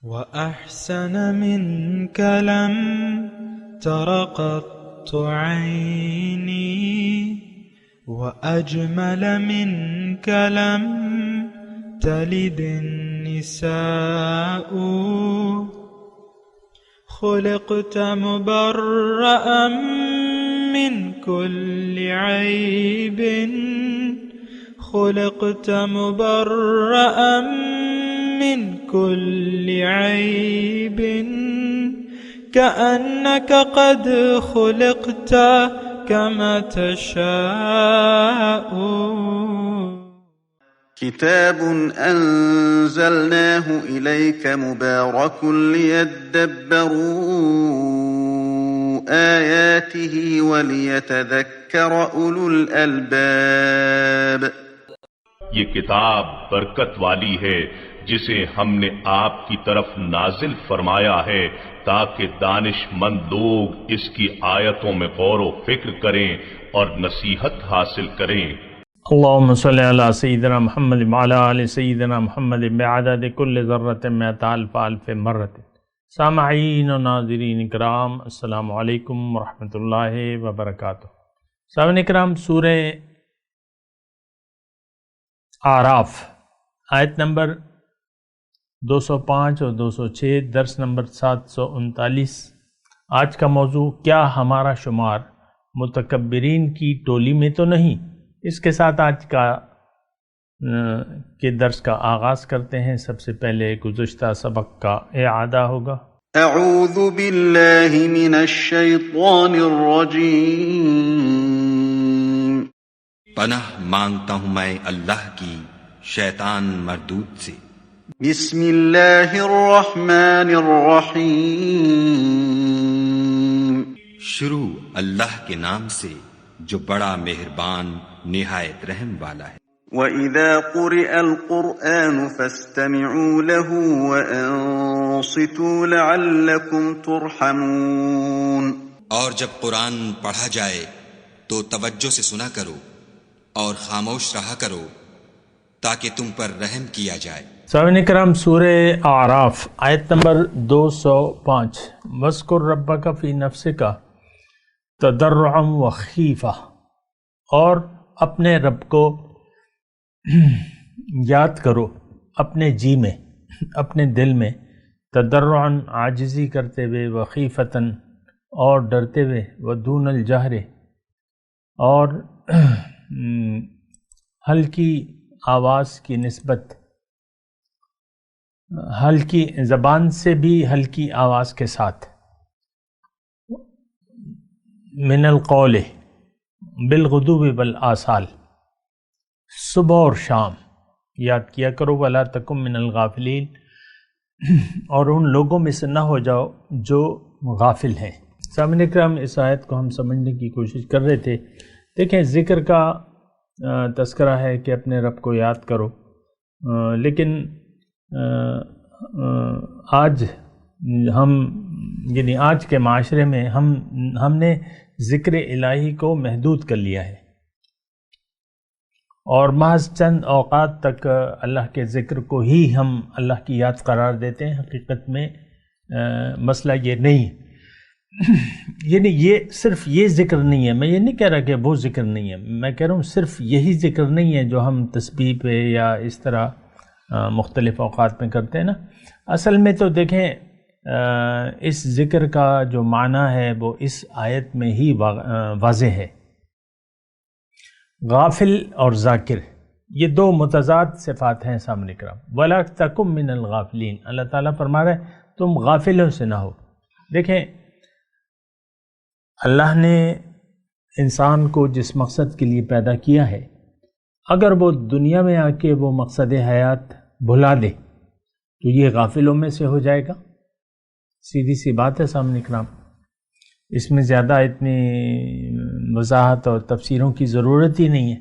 وأحسن منك لم تر قط عيني وأجمل منك لم تلد النساء خلقت مبرأ من كل عيب خلقت مبرأ من كل عيب كأنك قد خلقت كما تشاء. كتاب أنزلناه إليك مبارك ليدبروا آياته وليتذكر أولو الألباب. یہ کتاب برکت والی ہے جسے ہم نے آپ کی طرف نازل فرمایا ہے تاکہ دانش مند لوگ اس کی آیتوں میں غور و فکر کریں اور نصیحت حاصل کریں. اللہم صلی علی سیدنا محمد وعلی آل سیدنا محمد بعدد کل ذرۃ مئۃ الف الف مرۃ. سامعین و ناظرین اکرام، السلام علیکم ورحمۃ اللہ وبرکاتہ. سامعین اکرام، سورہ اعراف آیت نمبر 205 اور 206، درس نمبر 739. آج کا موضوع، کیا ہمارا شمار متکبرین کی ٹولی میں تو نہیں؟ اس کے ساتھ آج کے درس کا آغاز کرتے ہیں. سب سے پہلے گزشتہ سبق کا اعادہ ہوگا. اعوذ باللہ من الشیطان الرجیم. پناہ مانگتا ہوں میں اللہ کی شیطان مردود سے. بسم اللہ الرحمن الرحیم. شروع اللہ کے نام سے جو بڑا مہربان نہایت رحم والا ہے. وَإِذَا قُرِئَ الْقُرْآنُ فَاسْتَمِعُوا لَهُ وَأَنصِتُوا لَعَلَّكُمْ تُرْحَمُونَ. اور جب قرآن پڑھا جائے تو توجہ سے سنا کرو اور خاموش رہا کرو تاکہ تم پر رحم کیا جائے. سامعین کرام، سورہ اعراف آیت نمبر 205. وَاذْكُرْ رَبَّكَ فِي نَفْسِكَ تَضَرُّعًا وَخِیفَةً، اور اپنے رب کو یاد کرو اپنے جی میں، اپنے دل میں، تضرعاً عاجزی کرتے ہوئے، وخیفتاً اور ڈرتے ہوئے، ودون الجہر اور ہلکی آواز کی نسبت، ہلکی زبان سے بھی ہلکی آواز کے ساتھ، من القول بالغدو والآصال، صبح اور شام یاد کیا کرو. ولا تکن من الغافلین، اور ان لوگوں میں سے نہ ہو جاؤ جو غافل ہیں. سامعین کرام، اس آیت کو ہم سمجھنے کی کوشش کر رہے تھے. دیکھیں، ذکر کا تذکرہ ہے کہ اپنے رب کو یاد کرو، لیکن آج ہم یعنی آج کے معاشرے میں ہم نے ذکر الہی کو محدود کر لیا ہے اور محض چند اوقات تک اللہ کے ذکر کو ہی ہم اللہ کی یاد قرار دیتے ہیں. حقیقت میں مسئلہ یہ نہیں ہے. یعنی یہ صرف یہ ذکر نہیں ہے. میں یہ نہیں کہہ رہا کہ وہ ذکر نہیں ہے، میں کہہ رہا ہوں صرف یہی ذکر نہیں ہے جو ہم تسبیح پہ یا اس طرح مختلف اوقات میں کرتے ہیں نا. اصل میں تو دیکھیں، اس ذکر کا جو معنی ہے وہ اس آیت میں ہی واضح ہے. غافل اور ذاکر، یہ دو متضاد صفات ہیں سامنے کرام. وَلَا تَكُن مِّنَ الْغَافِلِينَ، اللہ تعالیٰ فرما رہے ہیں تم غافلوں سے نہ ہو. دیکھیں، اللہ نے انسان کو جس مقصد کے لیے پیدا کیا ہے، اگر وہ دنیا میں آ کے وہ مقصد حیات بھلا دے تو یہ غافلوں میں سے ہو جائے گا. سیدھی سی بات ہے سامنے کرام. اس میں زیادہ اتنی وضاحت اور تفسیروں کی ضرورت ہی نہیں ہے.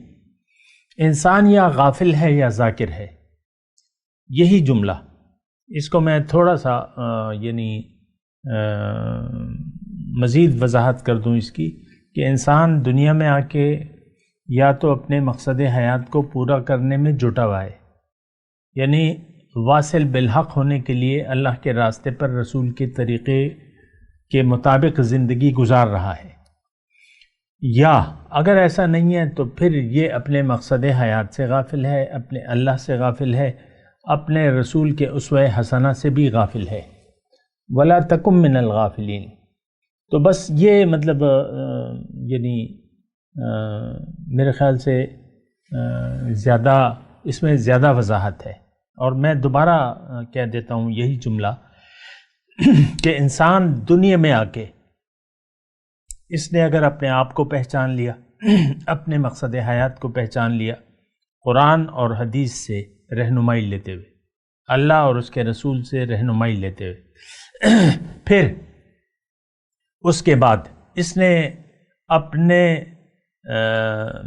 انسان یا غافل ہے یا ذاکر ہے، یہی جملہ. اس کو میں تھوڑا سا مزید وضاحت کر دوں اس کی، کہ انسان دنیا میں آ کے یا تو اپنے مقصد حیات کو پورا کرنے میں جٹا ہوا ہے، یعنی واصل بالحق ہونے کے لیے اللہ کے راستے پر رسول کے طریقے کے مطابق زندگی گزار رہا ہے، یا اگر ایسا نہیں ہے تو پھر یہ اپنے مقصد حیات سے غافل ہے، اپنے اللہ سے غافل ہے، اپنے رسول کے اسوہ حسنہ سے بھی غافل ہے۔ وَلَا تَكُن مِّنَ الْغَافِلِينَ۔ تو بس یہ مطلب یعنی میرے خیال سے زیادہ اس میں زیادہ وضاحت ہے، اور میں دوبارہ کہہ دیتا ہوں یہی جملہ کہ انسان دنیا میں آ کے اس نے اگر اپنے آپ کو پہچان لیا، اپنے مقصد حیات کو پہچان لیا، قرآن اور حدیث سے رہنمائی لیتے ہوئے، اللہ اور اس کے رسول سے رہنمائی لیتے ہوئے، پھر اس کے بعد اس نے اپنے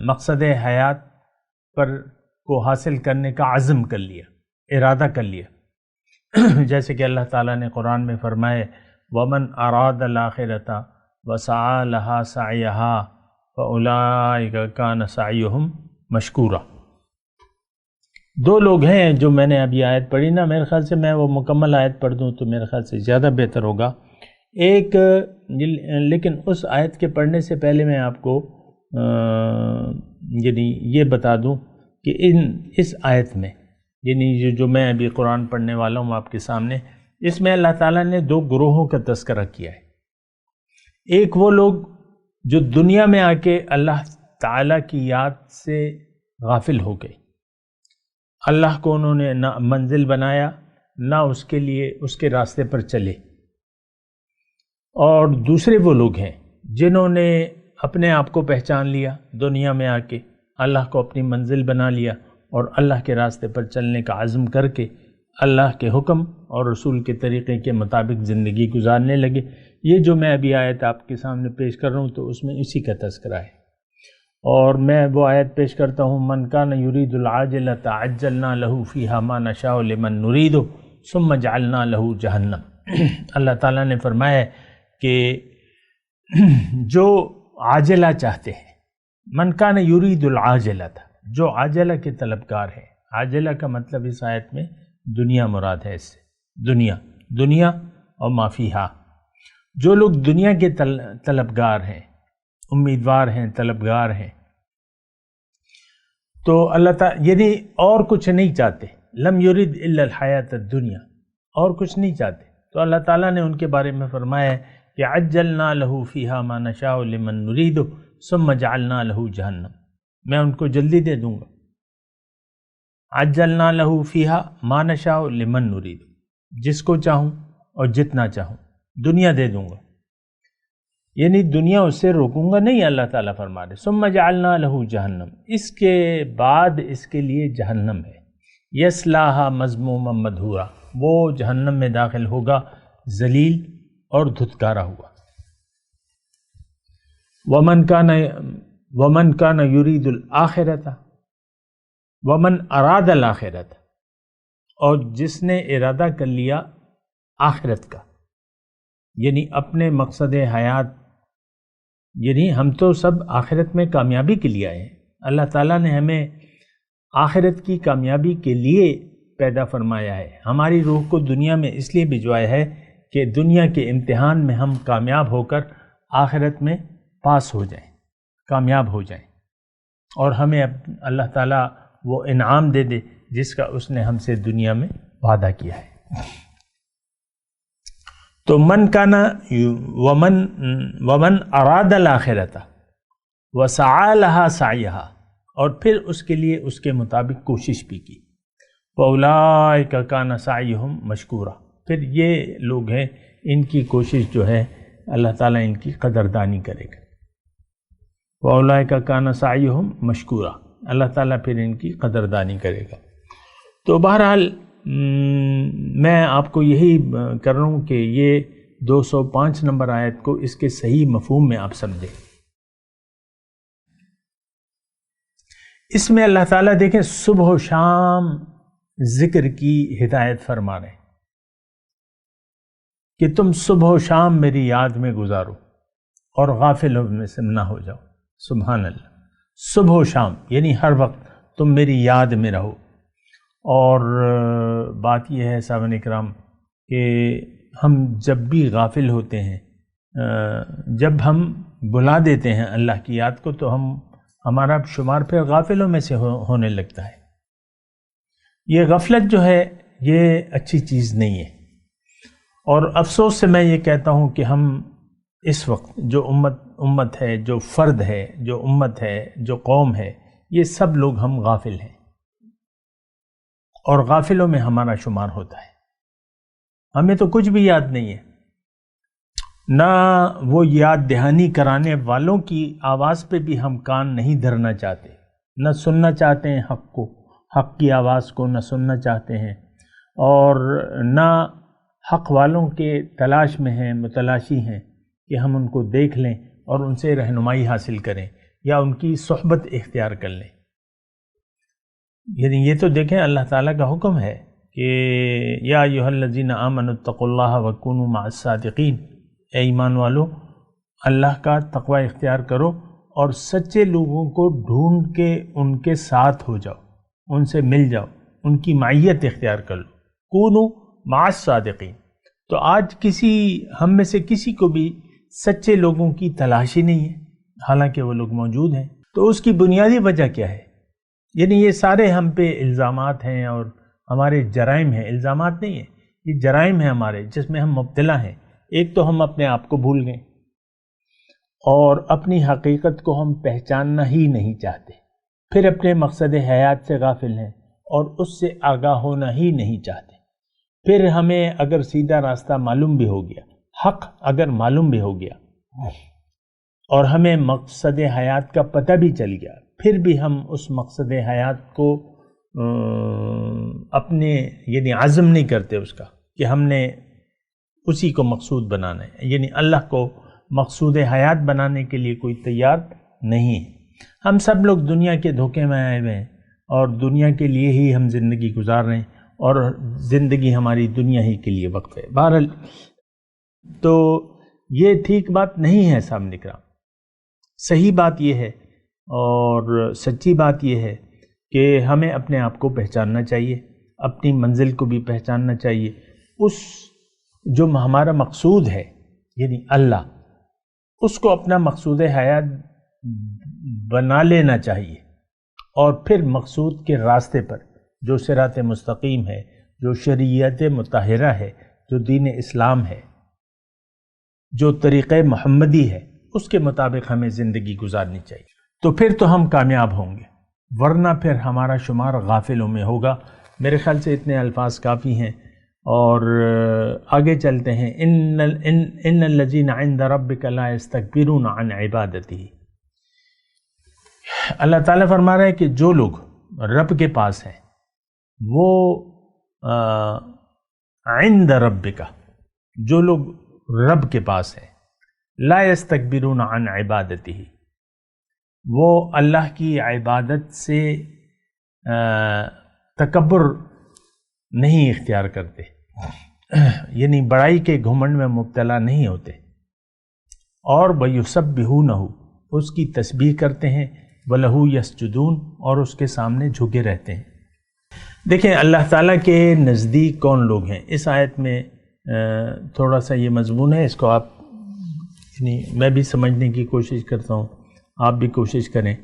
مقصد حیات پر کو حاصل کرنے کا عزم کر لیا، ارادہ کر لیا، جیسے کہ اللہ تعالیٰ نے قرآن میں فرمائے وَمَنْ أَرَادَ الْآخِرَةَ وَسَعَى لَهَا سَعْيَهَا فَأُولَٰئِكَ كَانَ سَعْيُهُمْ مَشْكُورًا۔ دو لوگ ہیں جو میں نے ابھی آیت پڑھی نا، میرے خیال سے میں وہ مکمل آیت پڑھ دوں تو میرے خیال سے زیادہ بہتر ہوگا۔ ایک لیکن اس آیت کے پڑھنے سے پہلے میں آپ کو یعنی یہ بتا دوں کہ اس آیت میں یعنی جو میں ابھی قرآن پڑھنے والا ہوں آپ کے سامنے، اس میں اللہ تعالیٰ نے دو گروہوں کا تذکرہ کیا ہے۔ ایک وہ لوگ جو دنیا میں آ کے اللہ تعالیٰ کی یاد سے غافل ہو گئے، اللہ کو انہوں نے نہ منزل بنایا نہ اس کے لیے اس کے راستے پر چلے، اور دوسرے وہ لوگ ہیں جنہوں نے اپنے آپ کو پہچان لیا، دنیا میں آ کے اللہ کو اپنی منزل بنا لیا اور اللہ کے راستے پر چلنے کا عزم کر کے اللہ کے حکم اور رسول کے طریقے کے مطابق زندگی گزارنے لگے۔ یہ جو میں ابھی آیت آپ کے سامنے پیش کر رہا ہوں تو اس میں اسی کا تذکرہ ہے، اور میں وہ آیت پیش کرتا ہوں من کان یرید العاجلۃ عجلنا له فیہا ما نشاء لمن نرید ثم جعلنا له جہنم۔ اللہ تعالیٰ نے فرمایا کہ جو عاجلہ چاہتے ہیں، من کان یرید العاجلۃ، جو عاجلہ کے طلبگار ہیں، عاجلہ کا مطلب اس آیت میں دنیا مراد ہے، اس سے دنیا اور ما فیہا۔ جو لوگ دنیا کے طلبگار ہیں، امیدوار ہیں، طلبگار ہیں، تو اللہ تعالیٰ یعنی اور کچھ نہیں چاہتے، لم یرید الا الحیات الدنیا، اور کچھ نہیں چاہتے، تو اللہ تعالیٰ نے ان کے بارے میں فرمایا ہے کہ عجلنا له فیہا ما نشاء لمن نرید ثم جعلنا له جہنم، میں ان کو جلدی دے دوں گا۔ عجلنا له فیہا ما نشاء لمن نرید، جس کو چاہوں اور جتنا چاہوں دنیا دے دوں گا، یعنی دنیا اس سے روکوں گا نہیں، اللہ تعالیٰ فرما رہے ثم جعلنا له جہنم، اس کے بعد اس کے لیے جہنم ہے، یصلاھا مذموما مدحورا، وہ جہنم میں داخل ہوگا ذلیل اور دھتکارا ہوا۔ ومن کان یرید الآخرۃ ومن اراد الآخرۃ، اور جس نے ارادہ کر لیا آخرت کا، یعنی اپنے مقصد حیات، یعنی ہم تو سب آخرت میں کامیابی کے لیے آئے ہیں، اللہ تعالیٰ نے ہمیں آخرت کی کامیابی کے لیے پیدا فرمایا ہے، ہماری روح کو دنیا میں اس لیے بھجوایا ہے کہ دنیا کے امتحان میں ہم کامیاب ہو کر آخرت میں پاس ہو جائیں، کامیاب ہو جائیں، اور ہمیں اللہ تعالیٰ وہ انعام دے دے جس کا اس نے ہم سے دنیا میں وعدہ کیا ہے۔ تو من کانا ومن اراد الآخرۃ وسعى لها سعيها، اور پھر اس کے لیے اس کے مطابق کوشش بھی کی، فَأُولَٰئِكَ كَانَ سَعْيُهُمْ مَشْكُورًا، پھر یہ لوگ ہیں ان کی کوشش جو ہے اللہ تعالیٰ ان کی قدردانی کرے گا۔ وَأُولَٰئِكَ كَانَ سَعْيُهُمْ مَشْكُورًا، اللہ تعالیٰ پھر ان کی قدردانی کرے گا۔ تو بہرحال میں آپ کو یہی کر رہا ہوں کہ یہ 205 نمبر آیت کو اس کے صحیح مفہوم میں آپ سمجھیں۔ اس میں اللہ تعالیٰ دیکھیں صبح و شام ذکر کی ہدایت فرما رہے ہیں کہ تم صبح و شام میری یاد میں گزارو اور غافل میں سے نہ ہو جاؤ۔ سبحان اللہ، صبح و شام یعنی ہر وقت تم میری یاد میں رہو اور بات یہ ہے سامعین کرام کہ ہم جب بھی غافل ہوتے ہیں، جب ہم بلا دیتے ہیں اللہ کی یاد کو، تو ہمارا شمار پھر غافلوں میں سے ہونے لگتا ہے۔ یہ غفلت جو ہے یہ اچھی چیز نہیں ہے، اور افسوس سے میں یہ کہتا ہوں کہ ہم اس وقت جو امت ہے، جو فرد ہے، جو امت ہے، جو قوم ہے، یہ سب لوگ ہم غافل ہیں، اور غافلوں میں ہمارا شمار ہوتا ہے۔ ہمیں تو کچھ بھی یاد نہیں ہے، نہ وہ یاد دہانی کرانے والوں کی آواز پہ بھی ہم کان نہیں دھرنا چاہتے، نہ سننا چاہتے ہیں حق کی آواز کو نہ سننا چاہتے ہیں، اور نہ حق والوں کے تلاش میں ہیں، متلاشی ہیں کہ ہم ان کو دیکھ لیں اور ان سے رہنمائی حاصل کریں یا ان کی صحبت اختیار کر لیں۔ یعنی یہ تو دیکھیں اللہ تعالیٰ کا حکم ہے کہ یا ایھا الذین آمنوا اتقوا اللہ وکونوا مع الصادقین، اے ایمان والو اللہ کا تقوی اختیار کرو اور سچے لوگوں کو ڈھونڈ کے ان کے ساتھ ہو جاؤ، ان سے مل جاؤ، ان کی معیت اختیار کر لو، کونوا مع الصادقین۔ تو آج ہم میں سے کسی کو بھی سچے لوگوں کی تلاشی نہیں ہے، حالانکہ وہ لوگ موجود ہیں۔ تو اس کی بنیادی وجہ کیا ہے؟ یعنی یہ سارے ہم پہ الزامات ہیں اور ہمارے جرائم ہیں، الزامات نہیں ہیں، یہ جرائم ہیں ہمارے جس میں ہم مبتلا ہیں۔ ایک تو ہم اپنے آپ کو بھول گئے اور اپنی حقیقت کو ہم پہچاننا ہی نہیں چاہتے، پھر اپنے مقصد حیات سے غافل ہیں اور اس سے آگاہ ہونا ہی نہیں چاہتے۔ پھر ہمیں اگر سیدھا راستہ معلوم بھی ہو گیا، حق اگر معلوم بھی ہو گیا اور ہمیں مقصد حیات کا پتہ بھی چل گیا، پھر بھی ہم اس مقصد حیات کو اپنے یعنی عزم نہیں کرتے اس کا کہ ہم نے اسی کو مقصود بنانا ہے، یعنی اللہ کو مقصود حیات بنانے کے لیے کوئی تیار نہیں ہے۔ ہم سب لوگ دنیا کے دھوکے میں آئے ہوئے ہیں اور دنیا کے لیے ہی ہم زندگی گزار رہے ہیں، اور زندگی ہماری دنیا ہی کے لیے وقف ہے۔ بہرحال تو یہ ٹھیک بات نہیں ہے سامنے کرام۔ صحیح بات یہ ہے اور سچی بات یہ ہے کہ ہمیں اپنے آپ کو پہچاننا چاہیے، اپنی منزل کو بھی پہچاننا چاہیے، اس جو ہمارا مقصود ہے یعنی اللہ، اس کو اپنا مقصود حیات بنا لینا چاہیے، اور پھر مقصود کے راستے پر جو صراط مستقیم ہے، جو شریعت مطہرہ ہے، جو دین اسلام ہے، جو طریقہ محمدی ہے، اس کے مطابق ہمیں زندگی گزارنی چاہیے، تو پھر تو ہم کامیاب ہوں گے، ورنہ پھر ہمارا شمار غافلوں میں ہوگا۔ میرے خیال سے اتنے الفاظ کافی ہیں، اور آگے چلتے ہیں۔ ان الذین عند ربک لا یستکبرون عن عبادتہ، اللہ تعالیٰ فرما رہا ہے کہ جو لوگ رب کے پاس ہیں وہ عند ربک، جو لوگ رب کے پاس ہیں، لا یستکبرون عن عبادتہ، وہ اللہ کی عبادت سے تکبر نہیں اختیار کرتے، یعنی بڑائی کے گھمنڈ میں مبتلا نہیں ہوتے، اور وَيُسَبِّحُونَهُ، اس کی تسبیح کرتے ہیں، وَلَهُ يَسْجُدُونَ، اور اس کے سامنے جھکے رہتے ہیں۔ دیکھیں اللہ تعالیٰ کے نزدیک کون لوگ ہیں، اس آیت میں تھوڑا سا یہ مضمون ہے، اس کو آپ یعنی میں بھی سمجھنے کی کوشش کرتا ہوں، آپ بھی کوشش کریں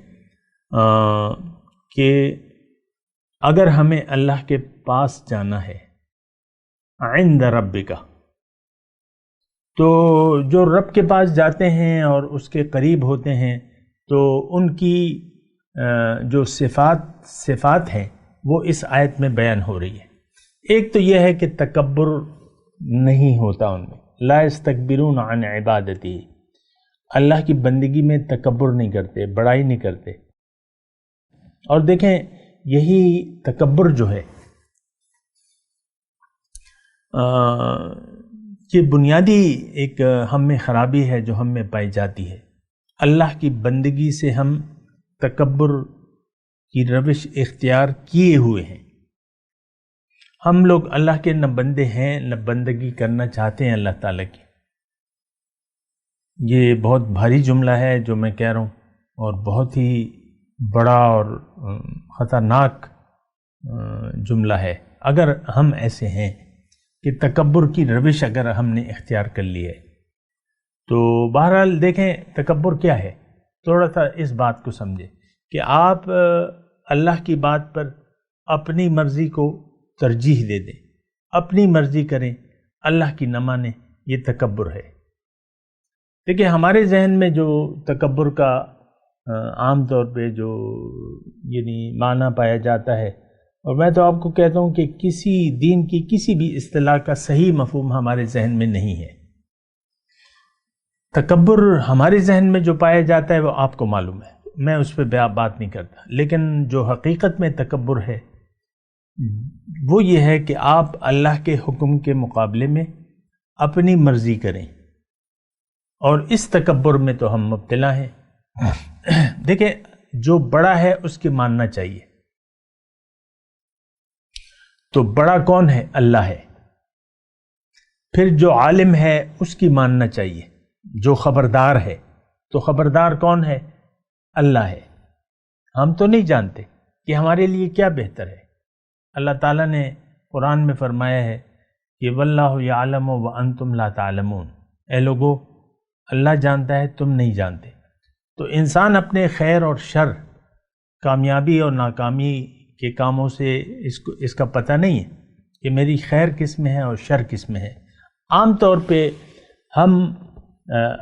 کہ اگر ہمیں اللہ کے پاس جانا ہے عند ربک، تو جو رب کے پاس جاتے ہیں اور اس کے قریب ہوتے ہیں تو ان کی جو صفات ہیں وہ اس آیت میں بیان ہو رہی ہے۔ ایک تو یہ ہے کہ تکبر نہیں ہوتا ان میں، لا یستکبرون عن عبادتی، اللہ کی بندگی میں تکبر نہیں کرتے، بڑائی نہیں کرتے۔ اور دیکھیں یہی تکبر جو ہے یہ بنیادی ایک ہم میں خرابی ہے جو ہم میں پائی جاتی ہے۔ اللہ کی بندگی سے ہم تکبر کی روش اختیار کیے ہوئے ہیں۔ ہم لوگ اللہ کے نہ بندے ہیں نہ بندگی کرنا چاہتے ہیں اللہ تعالیٰ کی۔ یہ بہت بھاری جملہ ہے جو میں کہہ رہا ہوں، اور بہت ہی بڑا اور خطرناک جملہ ہے اگر ہم ایسے ہیں کہ تکبر کی روش اگر ہم نے اختیار کر لی ہے تو بہرحال دیکھیں تکبر کیا ہے. تھوڑا سا اس بات کو سمجھیں کہ آپ اللہ کی بات پر اپنی مرضی کو ترجیح دے دیں، اپنی مرضی کریں، اللہ کی نہ مانیں، یہ تکبر ہے. دیکھیں ہمارے ذہن میں جو تکبر کا عام طور پہ جو یعنی معنی پایا جاتا ہے، اور میں تو آپ کو کہتا ہوں کہ کسی دین کی کسی بھی اصطلاح کا صحیح مفہوم ہمارے ذہن میں نہیں ہے. تکبر ہمارے ذہن میں جو پایا جاتا ہے وہ آپ کو معلوم ہے، میں اس پہ بات نہیں کرتا، لیکن جو حقیقت میں تکبر ہے وہ یہ ہے کہ آپ اللہ کے حکم کے مقابلے میں اپنی مرضی کریں، اور اس تکبر میں تو ہم مبتلا ہیں. دیکھیں جو بڑا ہے اس کی ماننا چاہیے. تو بڑا کون ہے؟ اللہ ہے. پھر جو عالم ہے اس کی ماننا چاہیے. جو خبردار ہے تو خبردار کون ہے؟ اللہ ہے. ہم تو نہیں جانتے کہ ہمارے لیے کیا بہتر ہے. اللہ تعالیٰ نے قرآن میں فرمایا ہے کہ واللہ یعلم وانتم لا تعلمون، اے لوگو اللہ جانتا ہے تم نہیں جانتے. تو انسان اپنے خیر اور شر، کامیابی اور ناکامی کے کاموں سے اس کا پتہ نہیں ہے کہ میری خیر کس میں ہے اور شر کس میں ہے. عام طور پہ ہم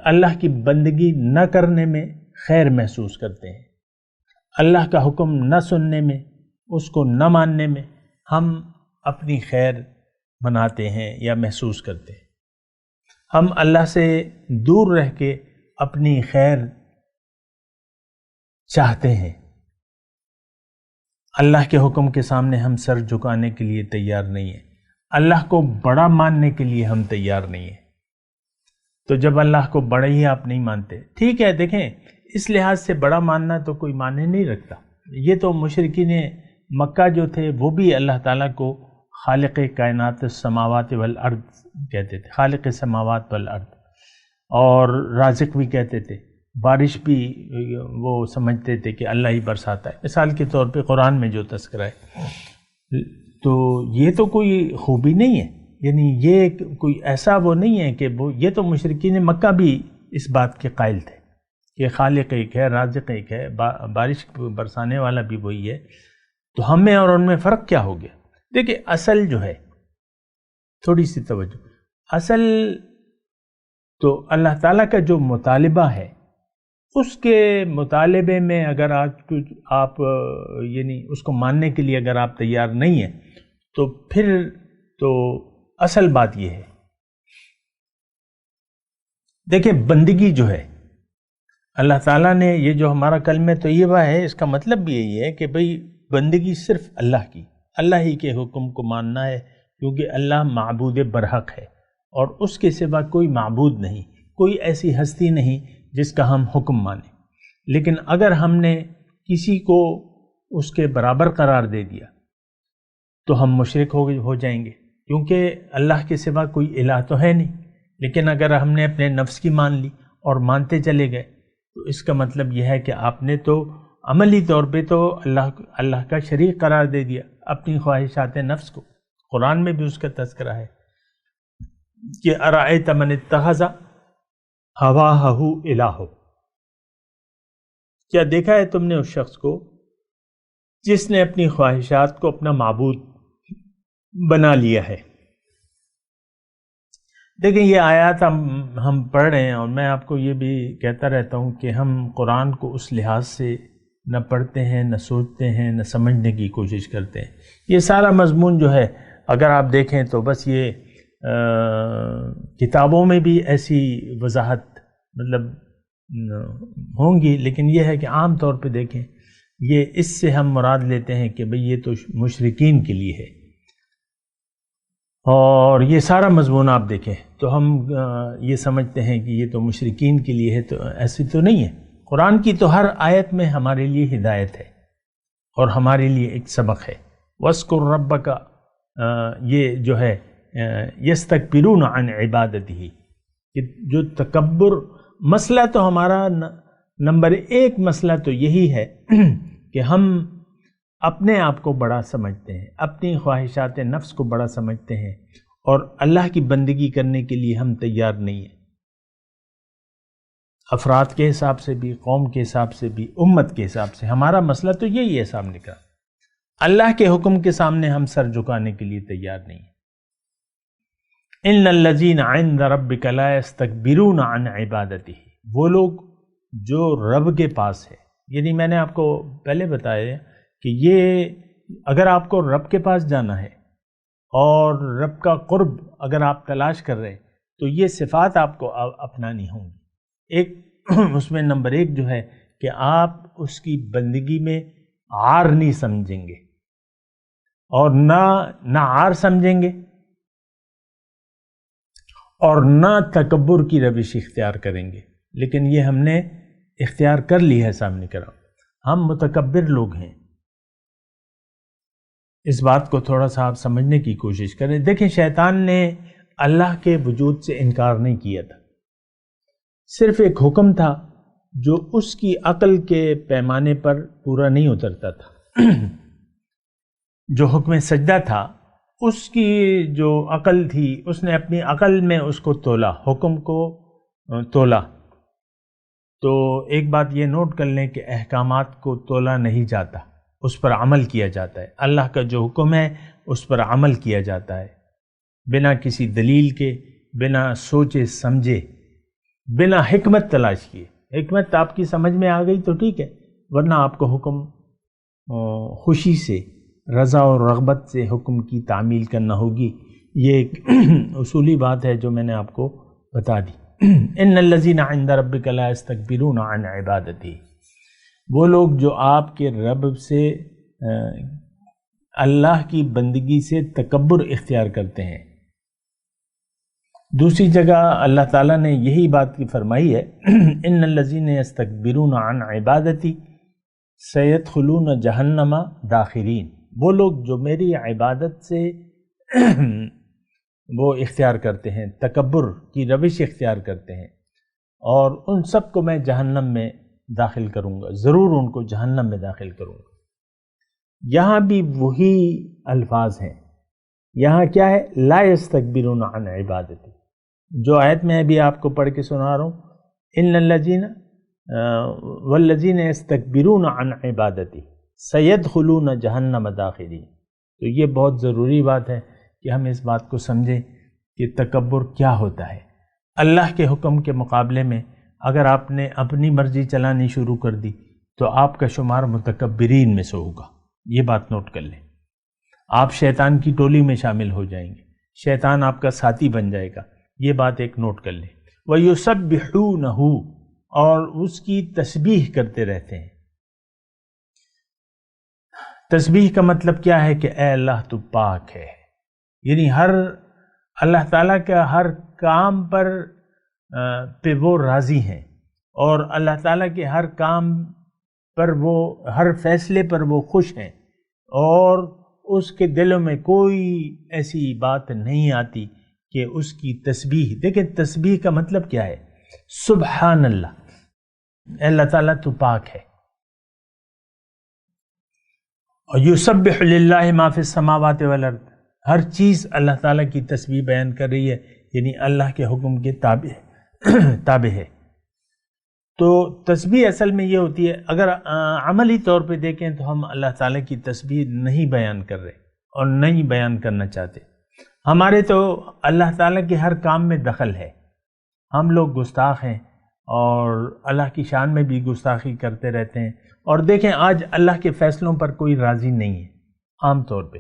اللہ کی بندگی نہ کرنے میں خیر محسوس کرتے ہیں، اللہ کا حکم نہ سننے میں، اس کو نہ ماننے میں ہم اپنی خیر مناتے ہیں یا محسوس کرتے ہیں. ہم اللہ سے دور رہ کے اپنی خیر چاہتے ہیں. اللہ کے حکم کے سامنے ہم سر جھکانے کے لیے تیار نہیں ہیں، اللہ کو بڑا ماننے کے لیے ہم تیار نہیں ہیں. تو جب اللہ کو بڑا ہی آپ نہیں مانتے، ٹھیک ہے، دیکھیں اس لحاظ سے بڑا ماننا تو کوئی معنی نہیں رکھتا. یہ تو مشرکین مکہ جو تھے وہ بھی اللہ تعالیٰ کو خالق کائنات السماوات والارض کہتے تھے، خالق السماوات والارض، اور رازق بھی کہتے تھے. بارش بھی وہ سمجھتے تھے کہ اللہ ہی برساتا ہے. مثال کے طور پہ قرآن میں جو تذکرہ ہے، تو یہ تو کوئی خوبی نہیں ہے، یعنی یہ کوئی ایسا وہ نہیں ہے کہ وہ، یہ تو مشرکین مکہ بھی اس بات کے قائل تھے کہ خالق ایک ہے، رازق ایک ہے، بارش برسانے والا بھی وہی ہے. تو ہمیں اور ان میں فرق کیا ہو گیا؟ دیکھیں اصل جو ہے، تھوڑی سی توجہ، اصل تو اللہ تعالیٰ کا جو مطالبہ ہے اس کے مطالبے میں اگر آپ یعنی اس کو ماننے کے لیے اگر آپ تیار نہیں ہیں تو پھر تو اصل بات یہ ہے. دیکھیں بندگی جو ہے اللہ تعالیٰ نے، یہ جو ہمارا کلمہ طیبہ ہے اس کا مطلب بھی یہی ہے کہ بھئی بندگی صرف اللہ کی، اللہ ہی کے حکم کو ماننا ہے، کیونکہ اللہ معبود برحق ہے اور اس کے سوا کوئی معبود نہیں، کوئی ایسی ہستی نہیں جس کا ہم حکم مانیں. لیکن اگر ہم نے کسی کو اس کے برابر قرار دے دیا تو ہم مشرک ہو جائیں گے، کیونکہ اللہ کے سوا کوئی الہ تو ہے نہیں. لیکن اگر ہم نے اپنے نفس کی مان لی اور مانتے چلے گئے تو اس کا مطلب یہ ہے کہ آپ نے تو عملی طور پہ تو اللہ کا شریک قرار دے دیا اپنی خواہشات نفس کو. قرآن میں بھی اس کا تذکرہ ہے کہ ارأیت من اتخذ ہواہ الہ، کیا دیکھا ہے تم نے اس شخص کو جس نے اپنی خواہشات کو اپنا معبود بنا لیا ہے. دیکھیں یہ آیات ہم پڑھ رہے ہیں، اور میں آپ کو یہ بھی کہتا رہتا ہوں کہ ہم قرآن کو اس لحاظ سے نہ پڑھتے ہیں، نہ سوچتے ہیں، نہ سمجھنے کی کوشش کرتے ہیں. یہ سارا مضمون جو ہے اگر آپ دیکھیں تو بس یہ کتابوں میں بھی ایسی وضاحت مطلب ہوں گی، لیکن یہ ہے کہ عام طور پہ دیکھیں یہ اس سے ہم مراد لیتے ہیں کہ بھئی یہ تو مشرکین کے لیے ہے، اور یہ سارا مضمون آپ دیکھیں تو ہم یہ سمجھتے ہیں کہ یہ تو مشرکین کے لیے ہے، تو ایسی تو نہیں ہے. قرآن کی تو ہر آیت میں ہمارے لیے ہدایت ہے اور ہمارے لیے ایک سبق ہے. وَاذْكُرْ رَبَّكَ، یہ جو ہے يَسْتَكْبِرُونَ عَنْ عِبَادَتِهِ، کہ جو تکبر، مسئلہ تو ہمارا نمبر ایک مسئلہ تو یہی ہے کہ ہم اپنے آپ کو بڑا سمجھتے ہیں، اپنی خواہشات نفس کو بڑا سمجھتے ہیں، اور اللہ کی بندگی کرنے کے لیے ہم تیار نہیں ہیں، افراد کے حساب سے بھی، قوم کے حساب سے بھی، امت کے حساب سے۔ ہمارا مسئلہ تو یہی ہے سامنے کا، اللہ کے حکم کے سامنے ہم سر جھکانے کے لیے تیار نہیں ہیں۔ ان الذین عند ربک لا یستکبرون عن عبادتہ، وہ لوگ جو رب کے پاس ہے، یعنی میں نے آپ کو پہلے بتایا کہ یہ اگر آپ کو رب کے پاس جانا ہے اور رب کا قرب اگر آپ تلاش کر رہے تو یہ صفات آپ کو اپنانی ہوں گی۔ ایک اس میں نمبر 1 جو ہے کہ آپ اس کی بندگی میں عار نہیں سمجھیں گے، اور نہ عار سمجھیں گے اور نہ تکبر کی روش اختیار کریں گے، لیکن یہ ہم نے اختیار کر لی ہے سامنے کرام، ہم متکبر لوگ ہیں۔ اس بات کو تھوڑا سا آپ سمجھنے کی کوشش کریں۔ دیکھیں، شیطان نے اللہ کے وجود سے انکار نہیں کیا تھا، صرف ایک حکم تھا جو اس کی عقل کے پیمانے پر پورا نہیں اترتا تھا۔ جو حکم سجدہ تھا، اس کی جو عقل تھی، اس نے اپنی عقل میں اس کو تولا، حکم کو تولا۔ تو ایک بات یہ نوٹ کر لیں کہ احکامات کو تولا نہیں جاتا، اس پر عمل کیا جاتا ہے۔ اللہ کا جو حکم ہے اس پر عمل کیا جاتا ہے، بنا کسی دلیل کے، بنا سوچے سمجھے، بنا حکمت تلاش کیے۔ حکمت آپ کی سمجھ میں آ گئی تو ٹھیک ہے، ورنہ آپ کو حکم خوشی سے، رضا اور رغبت سے حکم کی تعمیل کرنا ہوگی۔ یہ ایک اصولی بات ہے جو میں نے آپ کو بتا دی۔ ان الذین عند ربک لا یستکبرون عن عبادتہ، وہ لوگ جو آپ کے رب سے اللہ کی بندگی سے تکبر اختیار کرتے ہیں۔ دوسری جگہ اللہ تعالیٰ نے یہی بات کی فرمائی ہے، ان الذین یستکبرون عن عبادتی سیدخلون جہنم داخرین، وہ لوگ جو میری عبادت سے وہ اختیار کرتے ہیں، تکبر کی روش اختیار کرتے ہیں، اور ان سب کو میں جہنم میں داخل کروں گا، ضرور ان کو جہنم میں داخل کروں گا۔ یہاں بھی وہی الفاظ ہیں، یہاں کیا ہے؟ لا یستکبرون عن عبادتی، جو آیت میں ابھی آپ کو پڑھ کے سنا رہا ہوں، ان الذین والذین یستکبرون عن عبادتی سیدخلون جہنم داخلین۔ تو یہ بہت ضروری بات ہے کہ ہم اس بات کو سمجھیں کہ تکبر کیا ہوتا ہے۔ اللہ کے حکم کے مقابلے میں اگر آپ نے اپنی مرضی چلانی شروع کر دی تو آپ کا شمار متکبرین میں سے ہوگا، یہ بات نوٹ کر لیں۔ آپ شیطان کی ٹولی میں شامل ہو جائیں گے، شیطان آپ کا ساتھی بن جائے گا، یہ بات ایک نوٹ کر لیں۔ وَيُسَبِّحُونَهُ، اور اس کی تسبیح کرتے رہتے ہیں۔ تسبیح کا مطلب کیا ہے کہ اے اللہ تو پاک ہے، یعنی اللہ تعالیٰ کا ہر کام پہ وہ راضی ہیں، اور اللہ تعالیٰ کے ہر کام پر ہر فیصلے پر وہ خوش ہیں، اور اس کے دلوں میں کوئی ایسی بات نہیں آتی کہ اس کی تسبیح۔ دیکھیں، تسبیح کا مطلب کیا ہے؟ سبحان اللہ، اللہ تعالیٰ تو پاک ہے۔ اور یسبح للہ ما فی السماوات والارض، ہر چیز اللہ تعالیٰ کی تسبیح بیان کر رہی ہے، یعنی اللہ کے حکم کے تابع ہے۔ تو تسبیح اصل میں یہ ہوتی ہے، اگر عملی طور پہ دیکھیں تو ہم اللہ تعالیٰ کی تسبیح نہیں بیان کر رہے اور نہیں بیان کرنا چاہتے۔ ہمارے تو اللہ تعالیٰ کے ہر کام میں دخل ہے، ہم لوگ گستاخ ہیں اور اللہ کی شان میں بھی گستاخی کرتے رہتے ہیں۔ اور دیکھیں، آج اللہ کے فیصلوں پر کوئی راضی نہیں ہے۔ عام طور پہ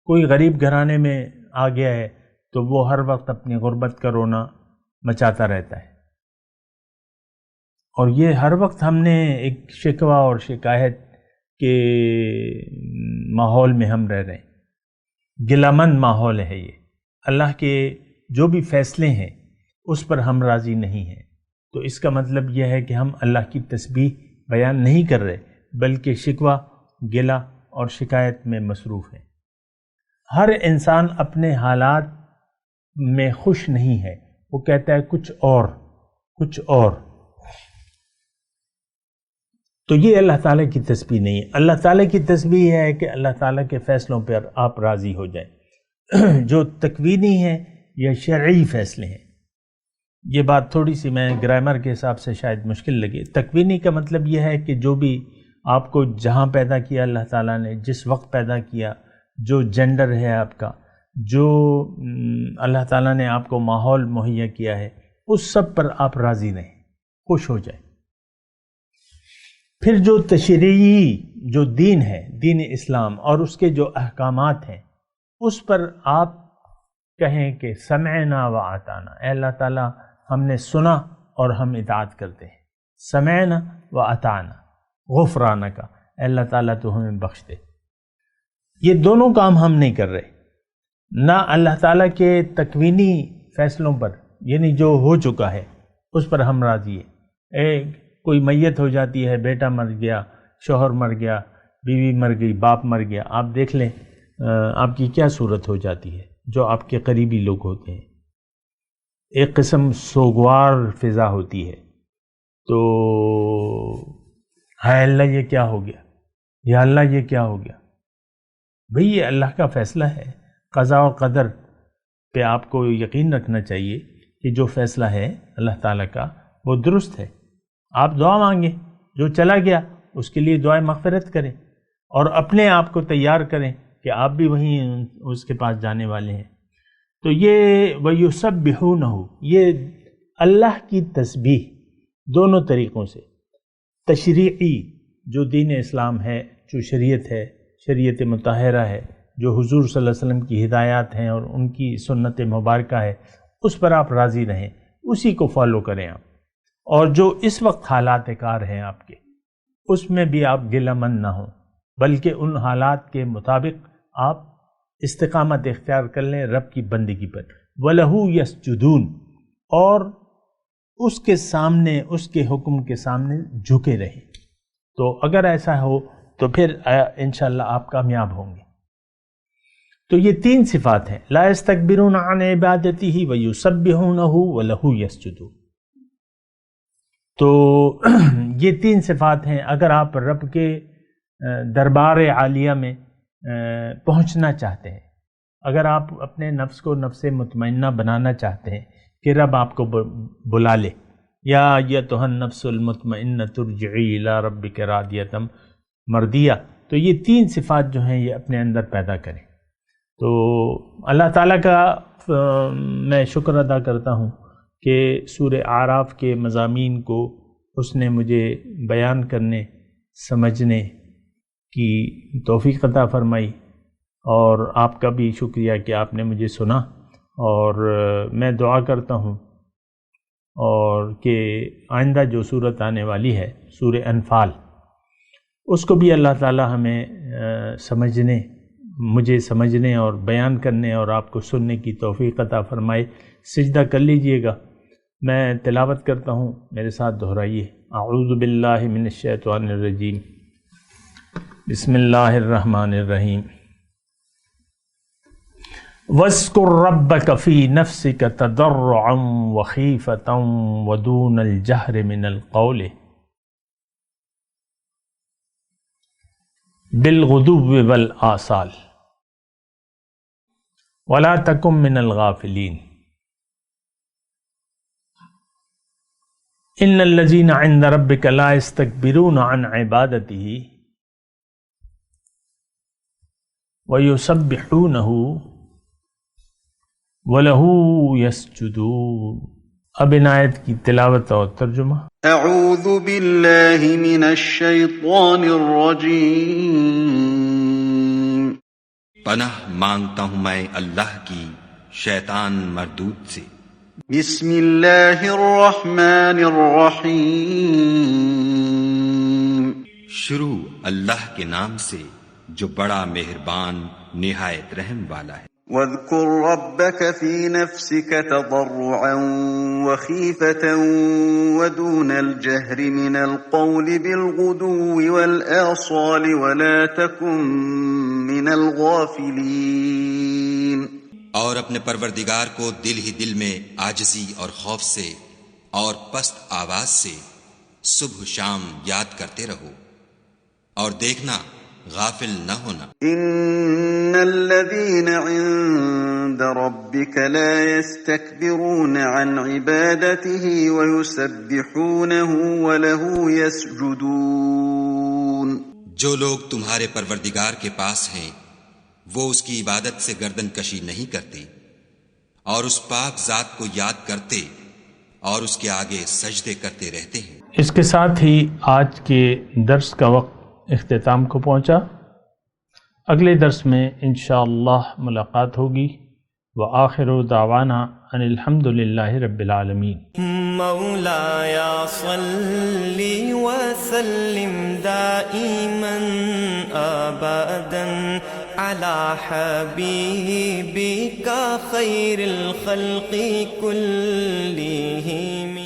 کوئی غریب گھرانے میں آ گیا ہے تو وہ ہر وقت اپنی غربت کا رونا مچاتا رہتا ہے، اور یہ ہر وقت ہم نے ایک شکوہ اور شکایت کے ماحول میں ہم رہ رہے ہیں، گلہ مند ماحول ہے یہ۔ اللہ کے جو بھی فیصلے ہیں اس پر ہم راضی نہیں ہیں، تو اس کا مطلب یہ ہے کہ ہم اللہ کی تسبیح بیان نہیں کر رہے، بلکہ شکوہ، گلہ اور شکایت میں مصروف ہیں۔ ہر انسان اپنے حالات میں خوش نہیں ہے، وہ کہتا ہے کچھ اور۔ تو یہ اللہ تعالیٰ کی تسبیح نہیں ہے۔ اللہ تعالیٰ کی تسبیح ہے کہ اللہ تعالیٰ کے فیصلوں پر آپ راضی ہو جائیں، جو تکوینی ہیں یا شرعی فیصلے ہیں۔ یہ بات تھوڑی سی میں گرامر کے حساب سے شاید مشکل لگے۔ تکوینی کا مطلب یہ ہے کہ جو بھی آپ کو جہاں پیدا کیا اللہ تعالیٰ نے، جس وقت پیدا کیا، جو جینڈر ہے آپ کا، جو اللہ تعالیٰ نے آپ کو ماحول مہیا کیا ہے، اس سب پر آپ راضی رہیں، خوش ہو جائیں۔ پھر جو تشریعی جو دین ہے، دین اسلام اور اس کے جو احکامات ہیں، اس پر آپ کہیں کہ سمعنا و اطعنا، اے اللہ تعالیٰ ہم نے سنا اور ہم اطاعت کرتے ہیں۔ سمعنا و اطعنا غفرانک، اے اللہ تعالیٰ تو ہمیں بخش دے۔ یہ دونوں کام ہم نہیں کر رہے، نہ اللہ تعالیٰ کے تکوینی فیصلوں پر، یعنی جو ہو چکا ہے اس پر ہم راضی ہیں۔ کوئی میت ہو جاتی ہے، بیٹا مر گیا، شوہر مر گیا، بیوی مر گئی، باپ مر گیا، آپ دیکھ لیں آپ کی کیا صورت ہو جاتی ہے۔ جو آپ کے قریبی لوگ ہوتے ہیں، ایک قسم سوگوار فضا ہوتی ہے، تو ہائے اللہ یہ کیا ہو گیا، یا اللہ یہ کیا ہو گیا۔ بھئی یہ اللہ کا فیصلہ ہے، قضاء و قدر پہ آپ کو یقین رکھنا چاہیے کہ جو فیصلہ ہے اللہ تعالیٰ کا وہ درست ہے۔ آپ دعا مانگیں، جو چلا گیا اس کے لیے دعائے مغفرت کریں، اور اپنے آپ کو تیار کریں کہ آپ بھی وہیں اس کے پاس جانے والے ہیں۔ تو یہ وَيُسَبِّحُونَهُ، یہ اللہ کی تسبیح دونوں طریقوں سے، تشریعی جو دین اسلام ہے، جو شریعت ہے، شریعت مطہرہ ہے، جو حضور صلی اللہ علیہ وسلم کی ہدایات ہیں اور ان کی سنت مبارکہ ہے، اس پر آپ راضی رہیں، اسی کو فالو کریں آپ۔ اور جو اس وقت حالات کار ہیں آپ کے، اس میں بھی آپ گلہ مند نہ ہوں، بلکہ ان حالات کے مطابق آپ استقامت اختیار کر لیں رب کی بندگی پر۔ وَلَهُ يَسْجُدُونَ، اور اس کے سامنے، اس کے حکم کے سامنے جھکے رہیں۔ تو اگر ایسا ہو تو پھر انشاءاللہ آپ کامیاب ہوں گے۔ تو یہ تین صفات ہیں، لا يستكبرون عن عبادته ويسبحونه وله يسجدون۔ تو یہ تین صفات ہیں۔ اگر آپ رب کے دربار عالیہ میں پہنچنا چاہتے ہیں، اگر آپ اپنے نفس کو نفس مطمئنہ بنانا چاہتے ہیں کہ رب آپ کو بلا لے، یا ایتھا النفس المطمئنۃ ارجعی الی ربک راضیۃ مرضیہ، تو یہ تین صفات جو ہیں یہ اپنے اندر پیدا کریں۔ تو اللہ تعالیٰ کا میں شکر ادا کرتا ہوں کہ سورہ اعراف کے مضامین کو اس نے مجھے بیان کرنے، سمجھنے کی توفیق عطا فرمائی، اور آپ کا بھی شکریہ کہ آپ نے مجھے سنا۔ اور میں دعا کرتا ہوں اور کہ آئندہ جو صورت آنے والی ہے سورہ انفال، اس کو بھی اللہ تعالی ہمیں سمجھنے، مجھے سمجھنے اور بیان کرنے اور آپ کو سننے کی توفیق عطا فرمائے۔ سجدہ کر لیجئے گا، میں تلاوت کرتا ہوں، میرے ساتھ دہرائیے۔ اعوذ باللہ من الشیطان الرجیم، بسم اللہ الرحمن الرحیم۔ وَاذْكُرْ رَبَّكَ فِي نَفْسِكَ تَضَرُّعًا وَخِيفَةً وَدُونَ الْجَهْرِ مِنَ الْقَوْلِ بِالْغُدُوِّ وَالْآصَالِ وَلَا تَكُن مِّنَ الْغَافِلِينَ إِنَّ الَّذِينَ عِندَ رَبِّكَ لَا يَسْتَكْبِرُونَ عَنْ عِبَادَتِهِ وَيُسَبِّحُونَهُ وَلَهُ يَسْجُدُونَ۔ اب ان آیت کی تلاوت اور ترجمہ۔ اعوذ باللہ من الشیطان الرجیم۔ پناہ مانگتا ہوں میں اللہ کی شیطان مردود سے۔ بسم اللہ الرحمن الرحیم۔ شروع اللہ کے نام سے جو بڑا مہربان نہایت رحم والا ہے۔ واذکر ربک فی نفسک تضرعا وخیفة ودون الجہر من القول بالغدو والآصال ولا تکن من الغافلین۔ اور اپنے پروردگار کو دل ہی دل میں عاجزی اور خوف سے اور پست آواز سے صبح شام یاد کرتے رہو اور دیکھنا غافل نہ ہونا۔ ان الذين عند ربك لا يستكبرون عن عبادته ويسبحونه وله يسجدون، جو لوگ تمہارے پروردگار کے پاس ہیں وہ اس کی عبادت سے گردن کشی نہیں کرتے اور اس پاک ذات کو یاد کرتے اور اس کے آگے سجدے کرتے رہتے ہیں۔ اس کے ساتھ ہی آج کے درس کا وقت اختتام کو پہنچا۔ اگلے درس میں انشاءاللہ ملاقات ہوگی۔ وآخر دعوانا ان الحمد للہ رب العالمین۔ مولاي صل وسلم دائما ابدا على حبيبك خير الخلق كلهم۔